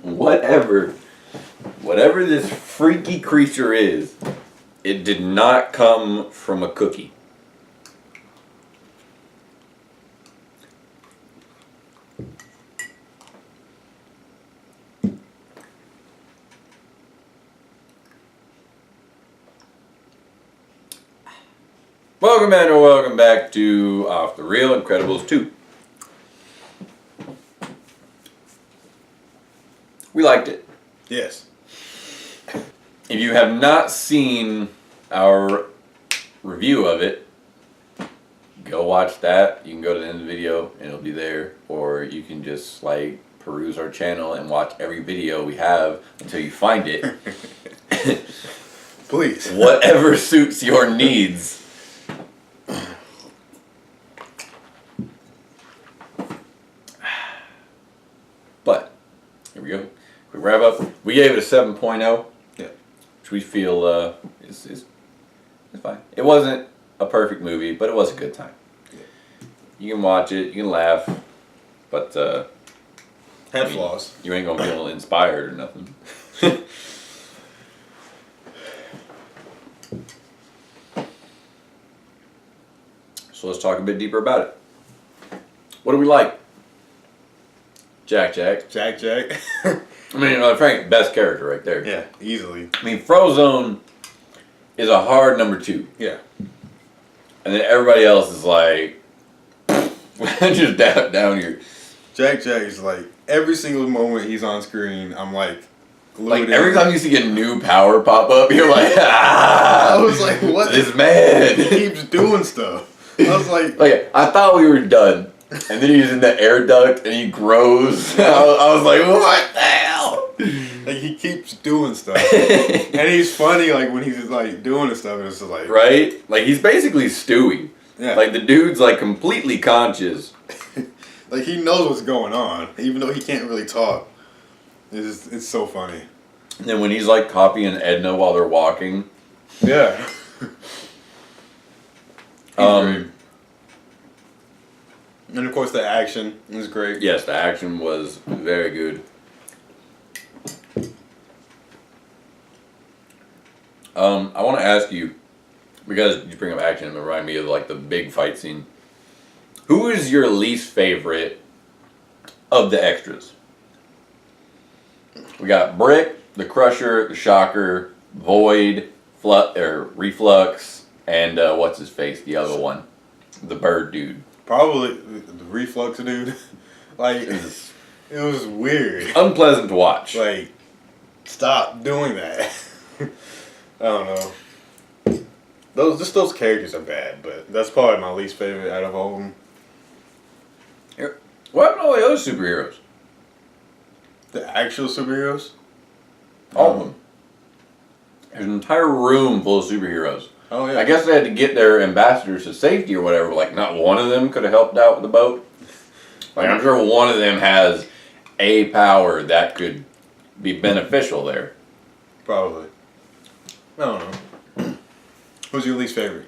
whatever this freaky creature is, it did not come from a cookie. Welcome back, or welcome back to Off the Reel Incredibles 2. We liked it. Yes. If you have not seen our review of it, go watch that. You can go to the end of the video and it'll be there. Or you can just like peruse our channel and watch every video we have until you find it. Please. Whatever suits your needs. But, here we go. Quick wrap up. We gave it a 7.0. Yeah. Which we feel is fine. It wasn't a perfect movie, but it was a good time. Yeah. You can watch it, you can laugh, but had flaws. You ain't gonna feel inspired or nothing. So let's talk a bit deeper about it. What do we like? Jack. I mean, Frank, best character right there. Yeah, easily. I mean, Frozone is a hard number 2. Yeah. And then everybody else is like, just down here. Jack is like, every single moment he's on screen, I'm like, glued like in. every time you see a new power pop up, you're like, I was like, what? This man. He keeps doing stuff. I was like, I thought we were done. And then he's in the air duct and he grows. I was like, what the hell? Like, he keeps doing stuff. And he's funny, like, when he's just, like, doing this stuff, it's just like... Right? Like, he's basically Stewie. Yeah. Like, the dude's, like, completely conscious. Like, he knows what's going on, even though he can't really talk. It's so funny. And then when he's, like, copying Edna while they're walking. Yeah. Great. And, of course, the action was great. Yes, the action was very good. I want to ask you, because you bring up action and remind me of like the big fight scene. Who is your least favorite of the extras? We got Brick, the Crusher, the Shocker, Void, Reflux, and what's his face? The other one, the bird dude. Probably the Reflux dude. Like, it was weird. Unpleasant to watch. Like, stop doing that. I don't know. Those characters are bad, but that's probably my least favorite out of all of them. What happened to all the other superheroes? The actual superheroes? All of them. There's an entire room full of superheroes. Oh, yeah. I guess they had to get their ambassadors to safety or whatever. Like, not one of them could have helped out with the boat. Like, I'm sure one of them has a power that could be beneficial there. Probably. I don't know. Who's your least favorite?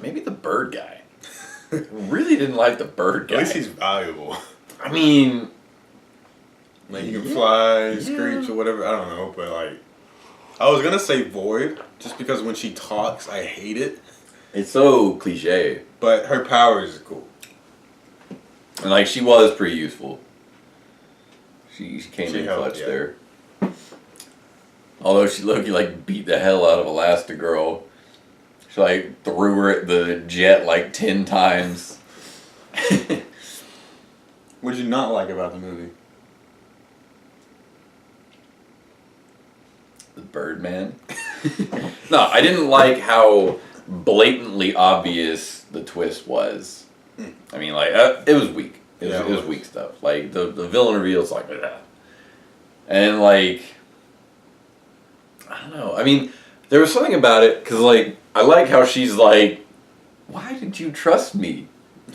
Maybe the bird guy. Really didn't like the bird guy. At least he's valuable. I mean... Like, he can fly, screech, or whatever. I don't know, but, like... I was gonna say Void, just because when she talks, I hate it. It's so cliche. But her powers are cool. And, like, she was pretty useful. She came in helped, clutch yeah. there. Although she looked like beat the hell out of Elastigirl. She like threw her at the jet like 10 times. What did you not like about the movie? The Birdman. No, I didn't like how blatantly obvious the twist was. I mean, like, it was weak. It was weak stuff. Like, the villain reveals like that. And, like, I don't know. I mean, there was something about it, because, like, I like how she's like, why did you trust me?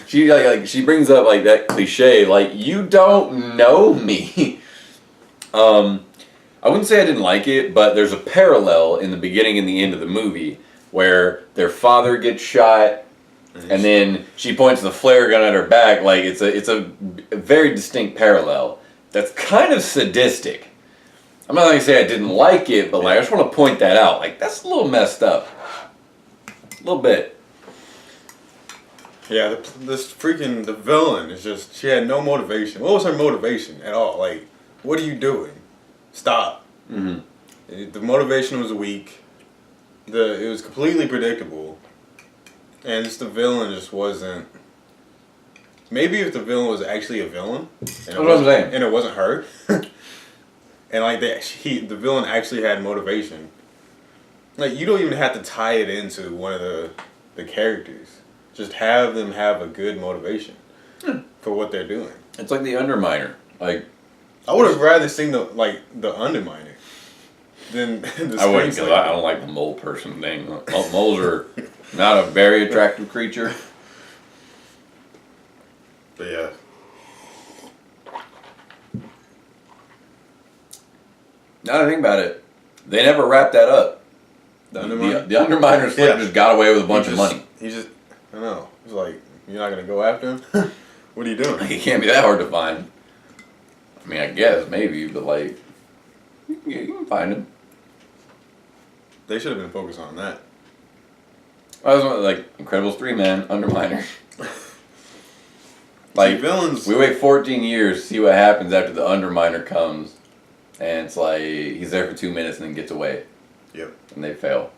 She, like she brings up, like, that cliche, like, you don't know me. I wouldn't say I didn't like it, but there's a parallel in the beginning and the end of the movie where their father gets shot, And then she points the flare gun at her back. Like it's a very distinct parallel. That's kind of sadistic. I'm not gonna say I didn't like it, but like I just want to point that out. Like that's a little messed up. A little bit. Yeah, the villain is just, she had no motivation. What was her motivation at all? Like, what are you doing? Stop. Mm-hmm. The motivation was weak. It was completely predictable. And just the villain just wasn't. Maybe if the villain was actually a villain. That's what I'm saying. And it wasn't her. And like the villain actually had motivation. Like, you don't even have to tie it into one of the characters. Just have them have a good motivation for what they're doing. It's like the Underminer. Like, I would have rather seen the Underminer than the I wouldn't, because I don't like the mole person thing. Moles are not a very attractive creature. But yeah. Now that I think about it, they never wrapped that up. The Underminer slip just got away with a bunch of money. He just, I don't know. It's like, you're not going to go after him? What are you doing? He can't be that hard to find. I mean, I guess, maybe, but like, you can find him. They should have been focused on that. I was like, Incredibles 3, man, Underminer. Like, villains. We wait 14 years to see what happens after the Underminer comes, and it's like, he's there for 2 minutes and then gets away. Yep. And they fail.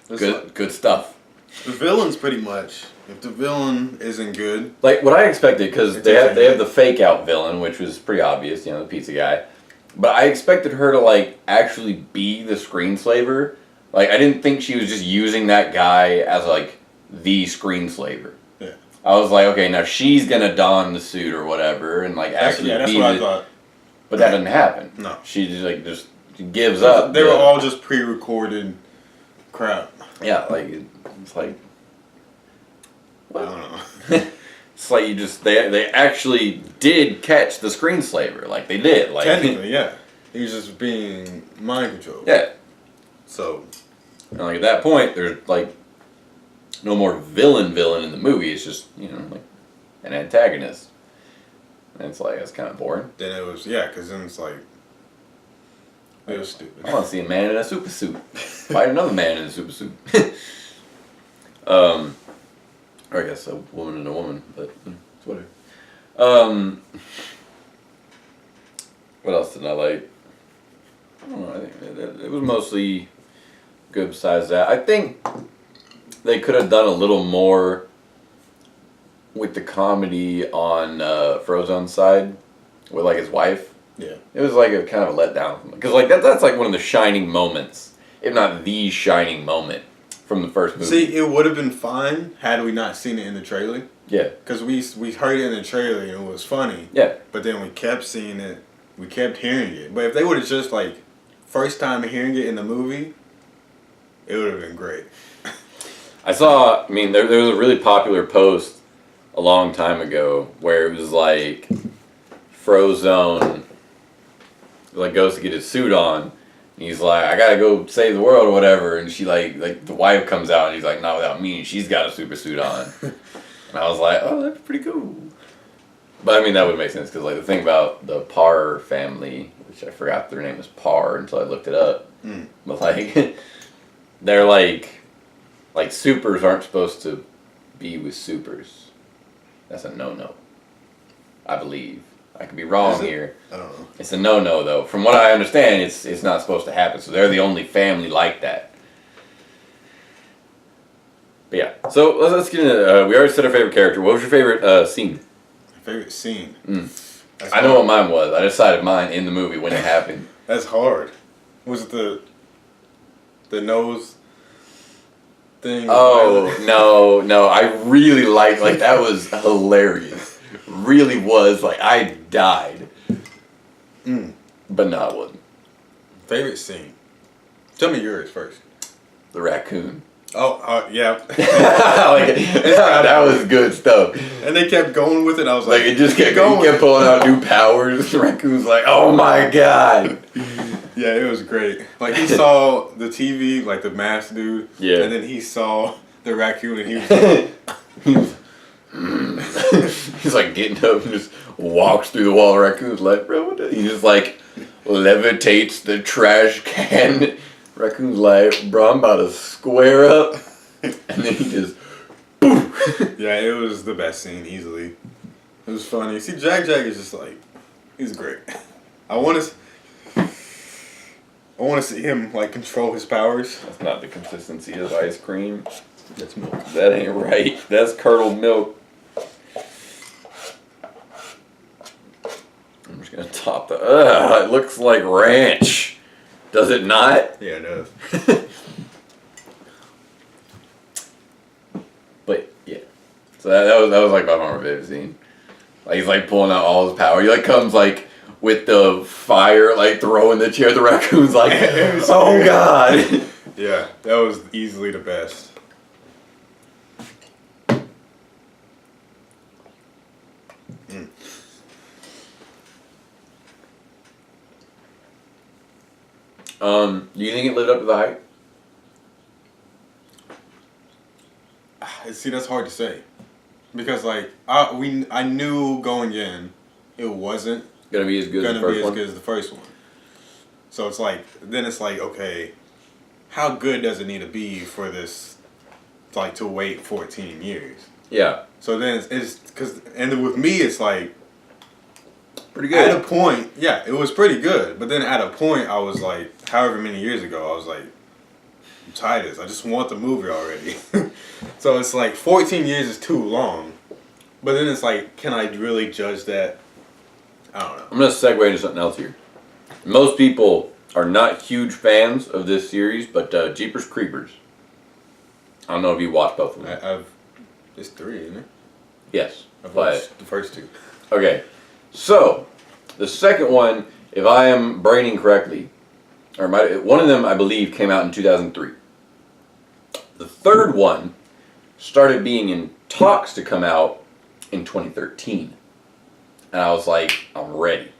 It's good stuff. The villain's pretty much, if the villain isn't good. Like what I expected, because they have the fake out villain, which was pretty obvious, the pizza guy. But I expected her to like actually be the screenslaver. Like I didn't think she was just using that guy as like the screenslaver. Yeah. I was like, okay, now she's gonna don the suit or whatever, and like actually that's be what I thought. But that didn't happen. No. She just gives up. They were all just pre-recorded crap. Yeah, like it's like. I don't know. It's like they actually did catch the screenslaver, like they did. Like technically, yeah. He was just being mind controlled. Yeah. So, and like at that point, there's like no more villain in the movie. It's just like an antagonist, and it's like that's kind of boring. Then it was because then it's like it was stupid. I want to see a man in a super suit fight another man in a super suit. Or I guess a woman and a woman, but it's whatever. What else did I like? I don't know. I think it was mostly good besides that. I think they could have done a little more with the comedy on Frozone's side with like his wife. Yeah. It was like a kind of a letdown. Because like that's like one of the shining moments, if not the shining moment from the first movie. See, it would have been fine had we not seen it in the trailer. Yeah. Because we heard it in the trailer and it was funny. Yeah. But then we kept seeing it. We kept hearing it. But if they would have just like first time hearing it in the movie, it would have been great. I mean, there was a really popular post a long time ago where it was like Frozone like goes to get his suit on. And he's like, I gotta go save the world or whatever. And she like the wife comes out and he's like, not without me. And she's got a super suit on. And I was like, oh, that's pretty cool. But I mean, that would make sense because like the thing about the Parr family, which I forgot their name was Parr until I looked it up. But like, they're like supers aren't supposed to be with supers. That's a no-no. I believe. I could be wrong here. I don't know. It's a no-no though. From what I understand, it's not supposed to happen. So they're the only family like that. But yeah. So let's get into. We already said our favorite character. What was your favorite scene? My favorite scene. I know what mine was. I decided mine in the movie when it happened. That's hard. Was it the nose thing? Oh no! I really liked that was hilarious. Really was like I died. But no, it wasn't. Favorite scene. Tell me yours first. The raccoon. Oh, yeah. That was good stuff. And they kept going with it. I was like, it just kept going. He kept pulling out new powers. The raccoon's like, oh my god. Yeah, it was great. Like he saw the TV, like the masked dude. Yeah. And then he saw the raccoon, and he was he's like getting up and just walks through the wall. Raccoon's like, bro, what the? He just like levitates the trash can. Raccoon's like, bro, I'm about to square up. And then he just, boom. Yeah, it was the best scene, easily. It was funny. See, Jack is just like, he's great. I want to see him like control his powers. That's not the consistency of ice cream. That's milk. That ain't right. That's curdled milk. I'm just gonna top the. It looks like ranch. Does it not? Yeah, it does. But yeah, so that was like my favorite scene. Like he's like pulling out all his power. He like comes like with the fire, like throwing the chair. The raccoon's like, oh god. Yeah, that was easily the best. Do you think it lived up to the hype? See, that's hard to say, because like I knew going in, it wasn't Gonna be as good as the first one? good as the first one. So it's like okay, how good does it need to be for this, like, to wait 14 years? Yeah. So then it's because, and with me it's like, Pretty good. at a point, yeah, it was pretty good. But then at a point, I was like, however many years ago, I was like, I'm tired of this. I just want the movie already. So it's like 14 years is too long. But then it's like, can I really judge that? I don't know. I'm gonna segue into something else here. Most people are not huge fans of this series, but Jeepers Creepers. I don't know if you watched both of them. It's 3, isn't it? Yes. I've But watched the first 2. okay. So the second one, if I am braining correctly, one of them I believe came out in 2003. The third one started being in talks to come out in 2013. And I was like, I'm ready.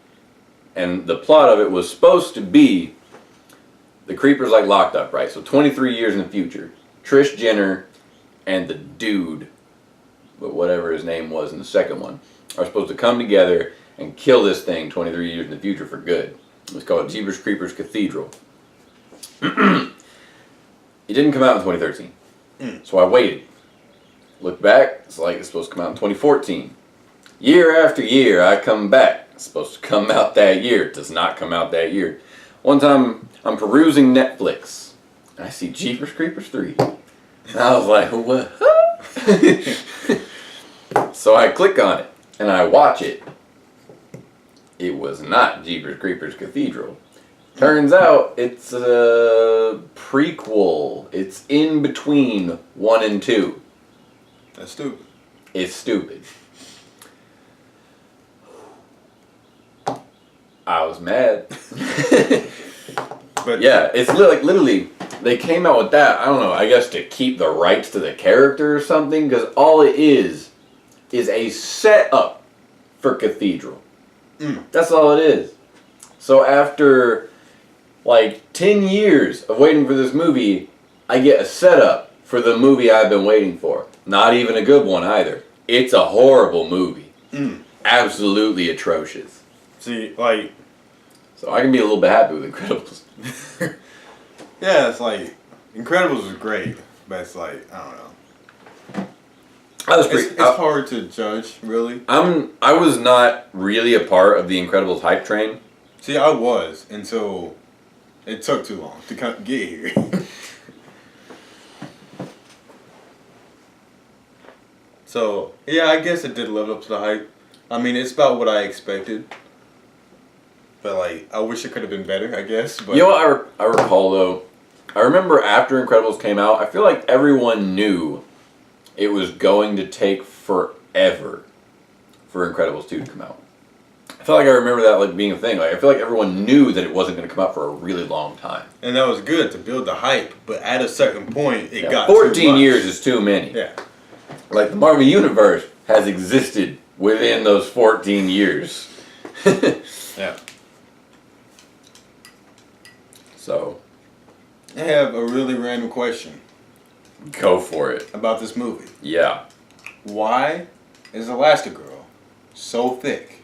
And the plot of it was supposed to be the creepers like locked up, right? So 23 years in the future, Trish Jenner and the dude, but whatever his name was in the second one, are supposed to come together and kill this thing 23 years in the future for good. It's called Jeepers Creepers Cathedral. It didn't come out in 2013. So I waited. Look back, it's like it's supposed to come out in 2014. Year after year, I come back. It's supposed to come out that year. It does not come out that year. One time, I'm perusing Netflix, and I see Jeepers Creepers 3. And I was like, what? So I click on it, and I watch it. It was not Jeepers Creepers Cathedral. Turns out, it's a prequel. It's in between 1 and 2. That's stupid. It's stupid. I was mad. But yeah, it's literally, they came out with that, I don't know, I guess to keep the rights to the character or something, because all it is a setup for Cathedral. That's all it is. So after like 10 years of waiting for this movie, I get a setup for the movie I've been waiting for. Not even a good one either. It's a horrible movie. Absolutely atrocious. see, like, So I can be a little bit happy with Incredibles. yeah, it's like, Incredibles was great, but it's like, I don't know. It's hard to judge, really. I was not really a part of the Incredibles hype train. See, I was, until it took too long to get here. So, yeah, I guess it did live up to the hype. I mean, it's about what I expected. But, like, I wish it could have been better, I guess. But You know what I recall, though? I remember after Incredibles came out, I feel like everyone knew it was going to take forever for Incredibles 2 to come out. I feel like I remember that like being a thing. Like I feel like everyone knew that it wasn't going to come out for a really long time. And that was good to build the hype, but at a certain point, it got 14 too much. years is too many. Yeah. Like the Marvel Universe has existed within those 14 years. Yeah. So, I have a really random question. Go for it. About this movie. Yeah. Why is Elastigirl so thick?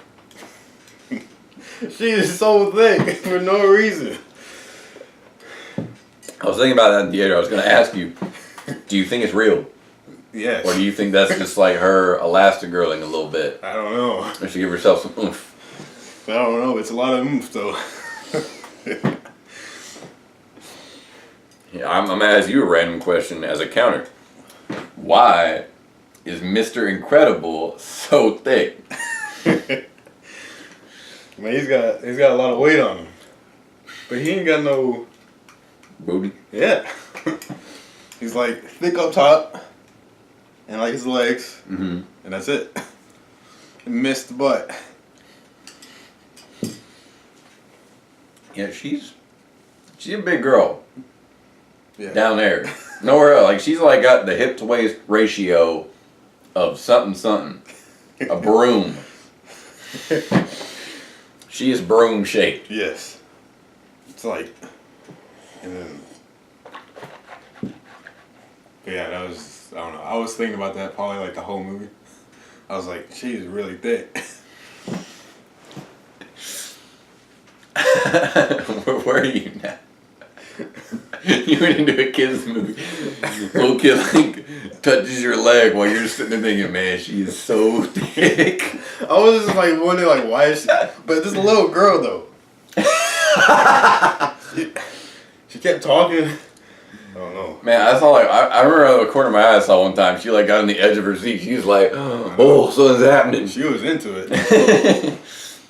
She is so thick for no reason. I was thinking about that in theater. I was going to ask you, do you think it's real? Yes. Or do you think that's just like her Elastigirling a little bit? I don't know. Or she give herself some oomph? I don't know. It's a lot of oomph though. Yeah, I'm going to ask you a random question as a counter. Why is Mr. Incredible so thick? Man, he's got a lot of weight on him, but he ain't got no Booty? Yeah. He's like thick up top, and like his legs, Mm-hmm. and that's it. Missed the butt. Yeah, she's a big girl. Yeah. Down there. Nowhere else. Like, she's like got the hip to waist ratio of something. A broom. She is broom shaped. Yes. It's like, and then, but yeah, that was, I don't know. I was thinking about that probably like the whole movie. I was like, she is really thick. Where are you now? You went into a kid's movie. Little kid like touches your leg while you're just sitting there thinking, man, she is so thick. I was just like wondering like why is she, but this little girl though. she kept talking. I don't know. Man, I saw like I remember out of the corner of my eye I saw one time she like got on the edge of her seat. She was like, oh, something's happening. She was into it.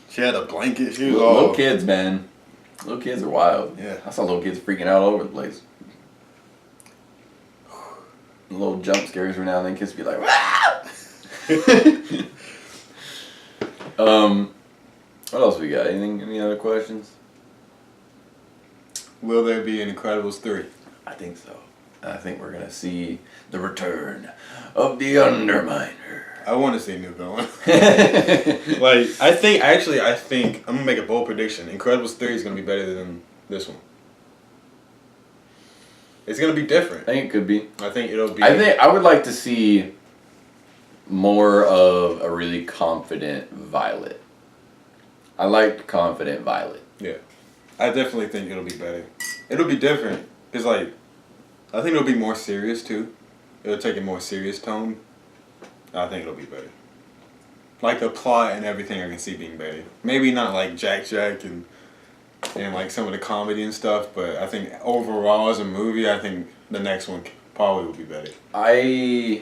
She had a blanket. She was little kids, man. Little kids are wild. Yeah. I saw little kids freaking out all over the place. Little jump scares every now and then. Kids be like, "Wow!" What else we got? Any other questions? Will there be an Incredibles 3? I think so. I think we're gonna see the return of the Underminer. I want to see a new villain. Like, I think I'm gonna make a bold prediction. Incredibles 3 is gonna be better than this one. It's gonna be different. I think it could be. I think it'll be. I think I would like to see more of a really confident Violet. I liked confident Violet. Yeah, I definitely think it'll be better. It'll be different. It's like, I think it'll be more serious too. It'll take a more serious tone. I think it'll be better. Like the plot and everything, I can see being better. Maybe not like Jack and like some of the comedy and stuff, but I think overall as a movie, I think the next one probably will be better. I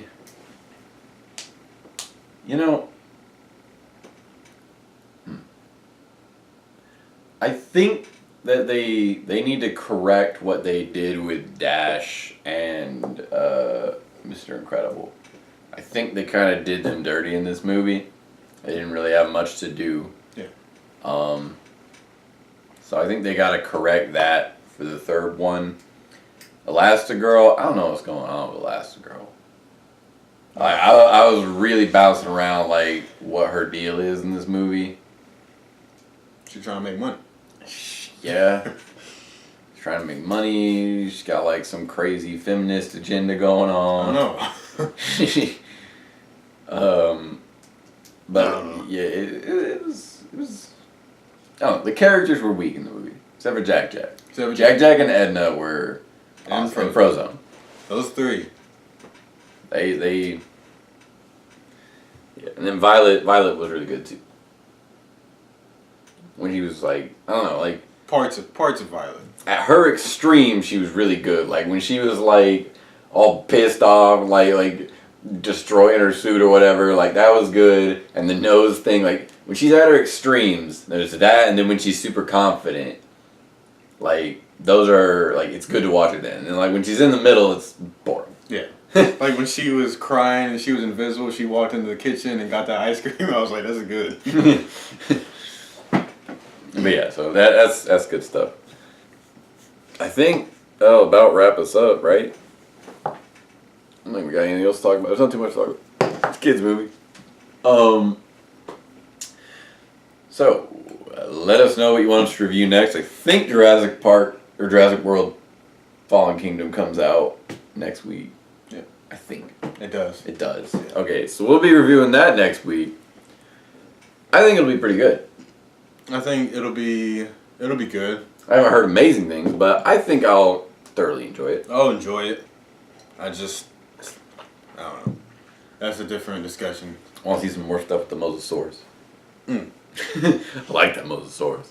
think that they need to correct what they did with Dash and Mr. Incredible. I think they kind of did them dirty in this movie. They didn't really have much to do. Yeah. So I think they got to correct that for the third one. Elastigirl, I don't know what's going on with Elastigirl. I was really bouncing around like what her deal is in this movie. She's trying to make money. Yeah. She's trying to make money. She's got like some crazy feminist agenda going on. I don't know. But I don't know. yeah, it was. I don't know, the characters were weak in the movie, except for Jack. Jack and Edna were And awesome. And Frozone. Those three. They. Yeah, and then Violet was really good too. When he was like, I don't know, like Parts of Violet. at her extreme, she was really good. Like when she was like all pissed off, like destroying her suit or whatever, like that was good. And the nose thing, like when she's at her extremes, there's that, and then when she's super confident, like those are like it's good to watch her then. And like when she's in the middle, it's boring. Yeah. Like when she was crying and she was invisible, she walked into the kitchen and got that ice cream. I was like, that's good. But yeah, so that's good stuff. I think that'll about wrap us up, right? I don't think we got anything else to talk about. There's not too much to talk about. It's a kids' movie. So let us know what you want us to review next. I think Jurassic Park or Jurassic World Fallen Kingdom comes out next week. I think. It does. It does. Okay, so we'll be reviewing that next week. I think it'll be pretty good. I think it'll be good. I haven't heard amazing things, but I think I'll thoroughly enjoy it. I'll enjoy it. I don't know. That's a different discussion. I want to see some more stuff with the Mosasaurus. Mm. I like that Mosasaurus.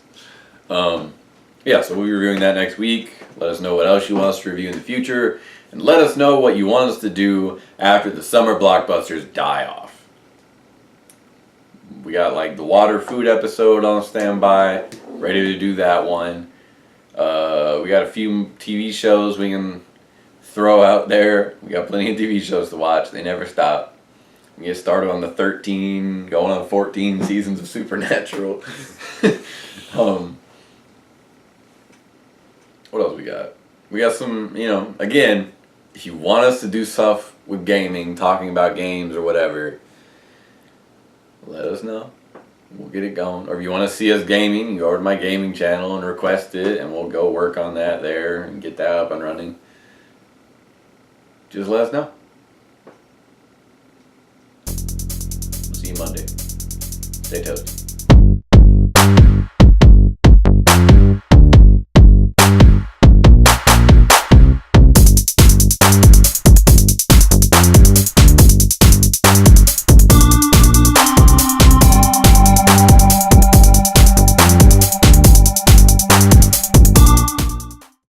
Yeah, so we'll be reviewing that next week. Let us know what else you want us to review in the future. And let us know what you want us to do after the summer blockbusters die off. We got like the water food episode on standby. Ready to do that one. We got a few TV shows we can throw out there. We got plenty of TV shows to watch. They never stop. We get started on the 13, going on 14 seasons of Supernatural. What else we got? We got some, again, if you want us to do stuff with gaming, talking about games or whatever, let us know. We'll get it going. Or if you want to see us gaming, you go over to my gaming channel and request it, and we'll go work on that there and get that up and running. Just let us know. We'll see you Monday. Stay toasty.